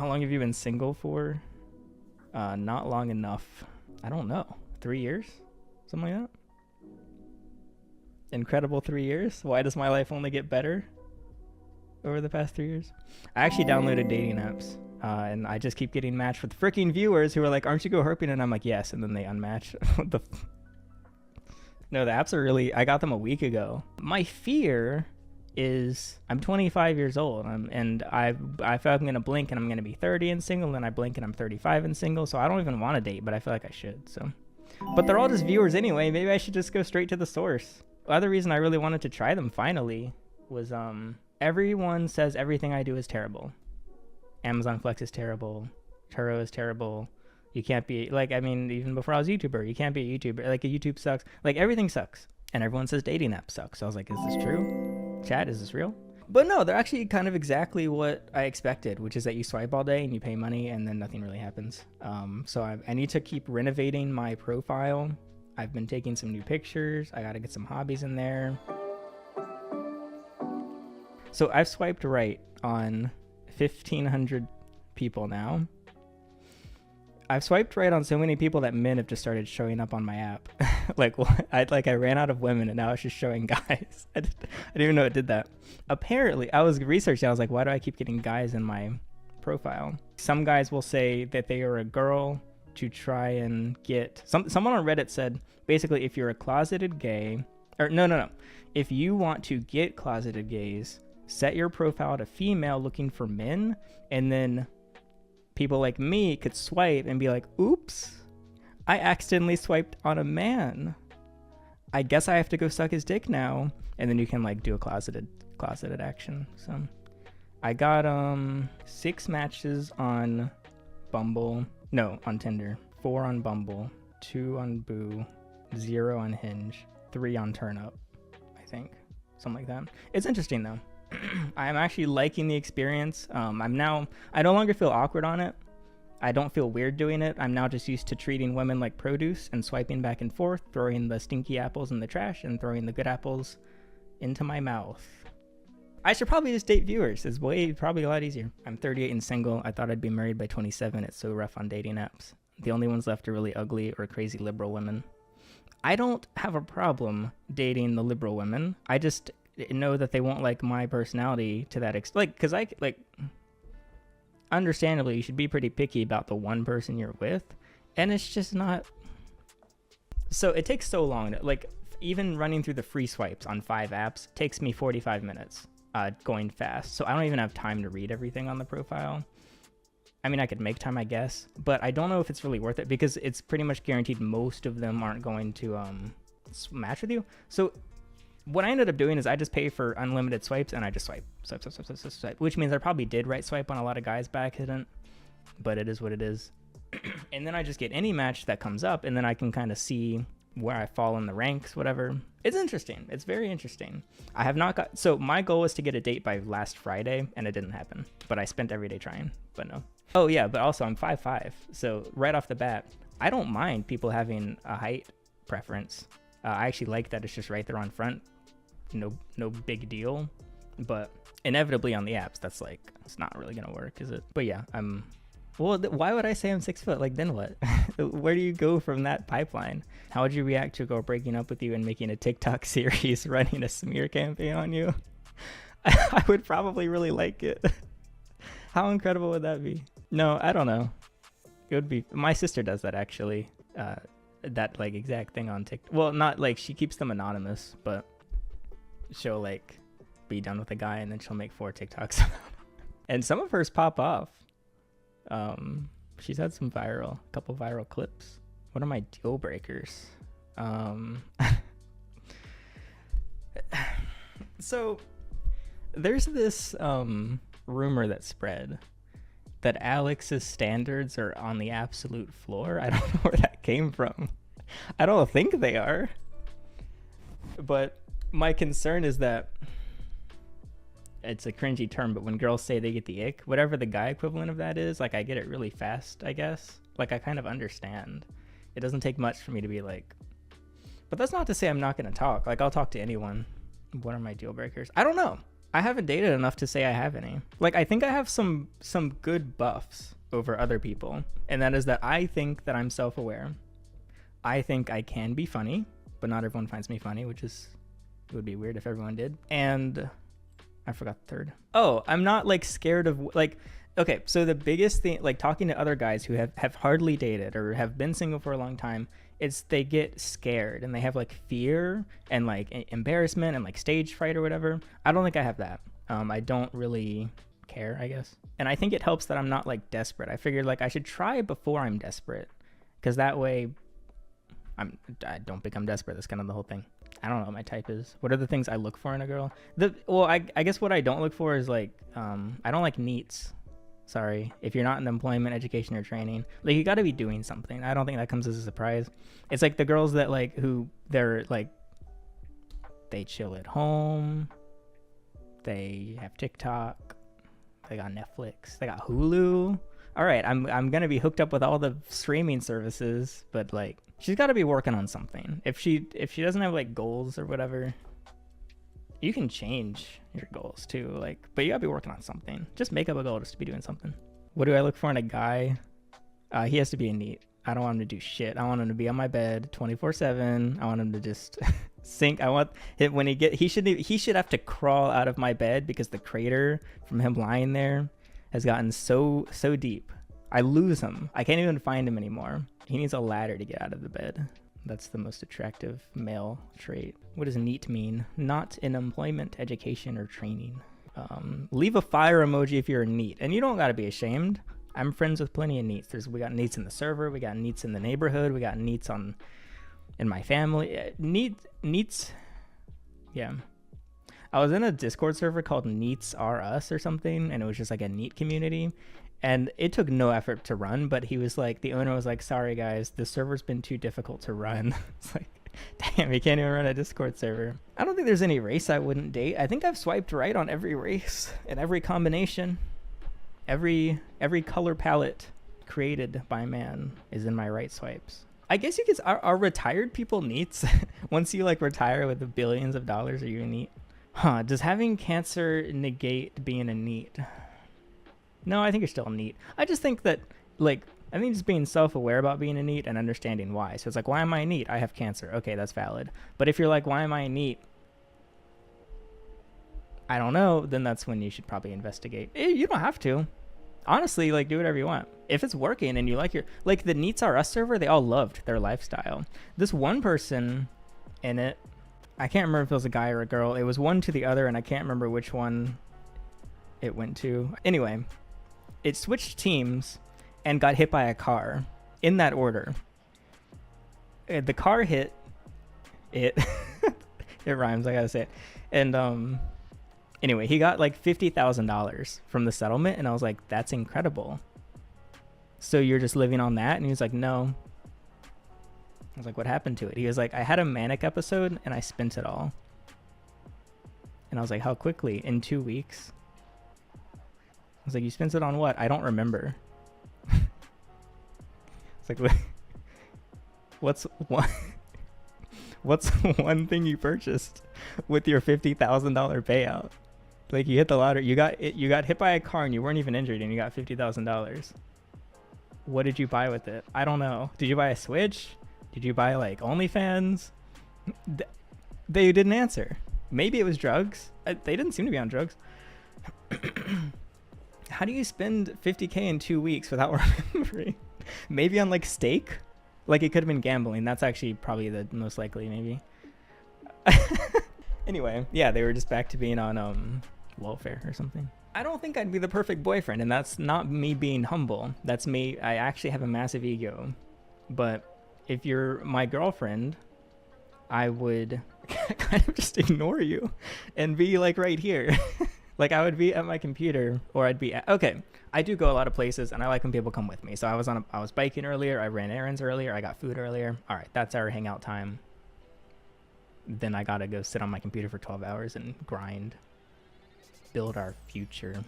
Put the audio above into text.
How long have you been single for? Not long enough. I don't know. 3 years? Something like that? Incredible 3 years? Why does my life only get better over the past 3 years? I actually downloaded dating apps. And I just keep getting matched with freaking viewers who are like, aren't you GoHerping? And I'm like, yes. And then they unmatch. No, the apps are really, I got them a week ago. My fear is I'm 25 years old and I feel like I'm going to blink and I'm going to be 30 and single. And then I blink and I'm 35 and single. So I don't even want to date, but I feel like I should. So, but they're all just viewers anyway. Maybe I should just go straight to the source. The other reason I really wanted to try them finally was everyone says everything I do is terrible. Amazon Flex is terrible. Turo is terrible. You can't be, like, I mean, even before I was a YouTuber, you can't be a YouTuber. Like, YouTube sucks. Like, everything sucks. And everyone says dating apps suck. So I was like, is this true? Chat, is this real? But no, they're actually kind of exactly what I expected, which is that you swipe all day and you pay money and then nothing really happens. So I need to keep renovating my profile. I've been taking some new pictures. I got to get some hobbies in there. So I've swiped right on 1,500 people now. I've swiped right on so many people that men have just started showing up on my app. I ran out of women and now it's just showing guys. I didn't even know it did that. Apparently, I was researching. I was like, why do I keep getting guys in my profile? Some guys will say that they are a girl to try and get... Someone on Reddit said, basically, if you're a closeted gay... Or no. If you want to get closeted gays, set your profile to female looking for men, and then people like me could swipe and be like, oops, I accidentally swiped on a man. I guess I have to go suck his dick now. And then you can like do a closeted action. So I got 6 matches on Bumble. No, on Tinder. 4 on Bumble, 2 on Boo, 0 on Hinge, 3 on Turnup, I think. Something like that. It's interesting though. I'm actually liking the experience. I no longer feel awkward on it. I don't feel weird doing it. I'm now just used to treating women like produce and swiping back and forth, throwing the stinky apples in the trash and throwing the good apples into my mouth. I should probably just date viewers. It's probably a lot easier. I'm 38 and single. I thought I'd be married by 27. It's so rough on dating apps. The only ones left are really ugly or crazy liberal women. I don't have a problem dating the liberal women. I just know that they won't like my personality to that extent. Because understandably, you should be pretty picky about the one person you're with. And it's just not. So it takes so long. Even running through the free swipes on 5 apps takes me 45 minutes going fast. So I don't even have time to read everything on the profile. I mean, I could make time, I guess. But I don't know if it's really worth it because it's pretty much guaranteed most of them aren't going to match with you. So what I ended up doing is I just pay for unlimited swipes and I just swipe, which means I probably did right swipe on a lot of guys by accident, but it is what it is. And then I just get any match that comes up and then I can kind of see where I fall in the ranks, whatever. It's interesting. It's very interesting. I have not got, so my goal was to get a date by last Friday and it didn't happen, but I spent every day trying, but no. Oh yeah, but also I'm 5'5", so right off the bat, I don't mind people having a height preference. I actually like that it's just right there on front. No big deal, but inevitably on the apps that's like it's not really gonna work, is it? But yeah, why would I say I'm 6 foot? Like, then what? Where do you go from that pipeline? How would you react to a girl breaking up with you and making a TikTok series running a smear campaign on you? I would probably really like it. How incredible would that be? No, I don't know. It would be. My sister does that actually. That like exact thing on TikTok. Well, not like she keeps them anonymous, but she'll like be done with a guy and then she'll make 4 TikToks. And some of hers pop off. She's had some couple viral clips. What are my deal breakers? So there's this rumor that spread that Alex's standards are on the absolute floor. I don't know where that came from. I don't think they are. But my concern is that it's a cringy term, but when girls say they get the ick, whatever the guy equivalent of that is, like I get it really fast, I guess. Like I kind of understand. It doesn't take much for me to be like, but that's not to say I'm not going to talk. Like I'll talk to anyone. What are my deal breakers? I don't know. I haven't dated enough to say I have any. Like, I think I have some good buffs over other people, and that is that I think that I'm self-aware. I think I can be funny, but not everyone finds me funny, which is, it would be weird if everyone did. And I forgot the third. Oh, I'm not like scared of like, okay, so the biggest thing, like talking to other guys who have hardly dated or have been single for a long time, it's they get scared and they have like fear and like embarrassment and like stage fright or whatever. I don't think I have that. I don't really care, I guess. And I think it helps that I'm not like desperate. I figured like I should try before I'm desperate, because that way I don't become desperate. That's kind of the whole thing. I don't know what my type is. What are the things I look for in a girl? I guess what I don't look for is like, I don't like NEETs. Sorry. If you're not in employment, education, or training, like you got to be doing something. I don't think that comes as a surprise. It's like the girls that like, who they're like, they chill at home. They have TikTok. They got Netflix. They got Hulu. All right. I'm going to be hooked up with all the streaming services, but like, she's got to be working on something. If she doesn't have like goals or whatever, you can change your goals too. Like, but you gotta be working on something. Just make up a goal just to be doing something. What do I look for in a guy? He has to be a NEET. I don't want him to do shit. I want him to be on my bed 24/7. I want him to just sink. I want him when he should have to crawl out of my bed because the crater from him lying there has gotten so deep. I lose him. I can't even find him anymore. He needs a ladder to get out of the bed. That's the most attractive male trait. What does NEET mean? Not in employment, education, or training. Leave a fire emoji if you're a NEET. And you don't gotta be ashamed. I'm friends with plenty of NEETs. We got NEETs in the server. We got NEETs in the neighborhood. We got NEETs in my family. NEETs, yeah. I was in a Discord server called NEETs Are Us or something, and it was just like a NEET community. And it took no effort to run, but he was like, the owner was like, sorry guys, the server's been too difficult to run. It's like, damn, you can't even run a Discord server. I don't think there's any race I wouldn't date. I think I've swiped right on every race and every combination. Every color palette created by man is in my right swipes. I guess you could, are retired people NEETs? Once you like retire with the billions of dollars, are you a NEET? Huh, does having cancer negate being a NEET? No, I think you're still a NEET. I just think that, like, I think just being self-aware about being a NEET and understanding why. So it's like, why am I a NEET? I have cancer. Okay, that's valid. But if you're like, why am I a NEET? I don't know. Then that's when you should probably investigate. You don't have to. Honestly, like, do whatever you want. If it's working and you like your... Like, the NEETs R Us server, they all loved their lifestyle. This one person in it, I can't remember if it was a guy or a girl. It was one to the other, and I can't remember which one it went to. Anyway... It switched teams and got hit by a car in that order. The car hit it. It rhymes, I gotta say it. And anyway, he got like $50,000 from the settlement, and I was like, that's incredible. So you're just living on that? And he was like, no. I was like, what happened to it? He was like, I had a manic episode and I spent it all. And I was like, how quickly? In 2 weeks. I was like, you spent it on what? I don't remember. It's like, what's one thing you purchased with your $50,000 payout? Like, you hit the lottery, you got hit by a car and you weren't even injured and you got $50,000. What did you buy with it? I don't know. Did you buy a Switch? Did you buy like OnlyFans? They didn't answer. Maybe it was drugs. They didn't seem to be on drugs. How do you spend 50K in 2 weeks without remembering? Maybe on like steak? Like, it could have been gambling. That's actually probably the most likely, maybe. Anyway, yeah, they were just back to being on welfare or something. I don't think I'd be the perfect boyfriend, and that's not me being humble. That's me. I actually have a massive ego. But if you're my girlfriend, I would kind of just ignore you and be like right here. Like, I would be at my computer, or I'd be at, okay, I do go a lot of places, and I like when people come with me. So I was biking earlier, I ran errands earlier, I got food earlier. All right, that's our hangout time. Then I gotta go sit on my computer for 12 hours and grind, build our future.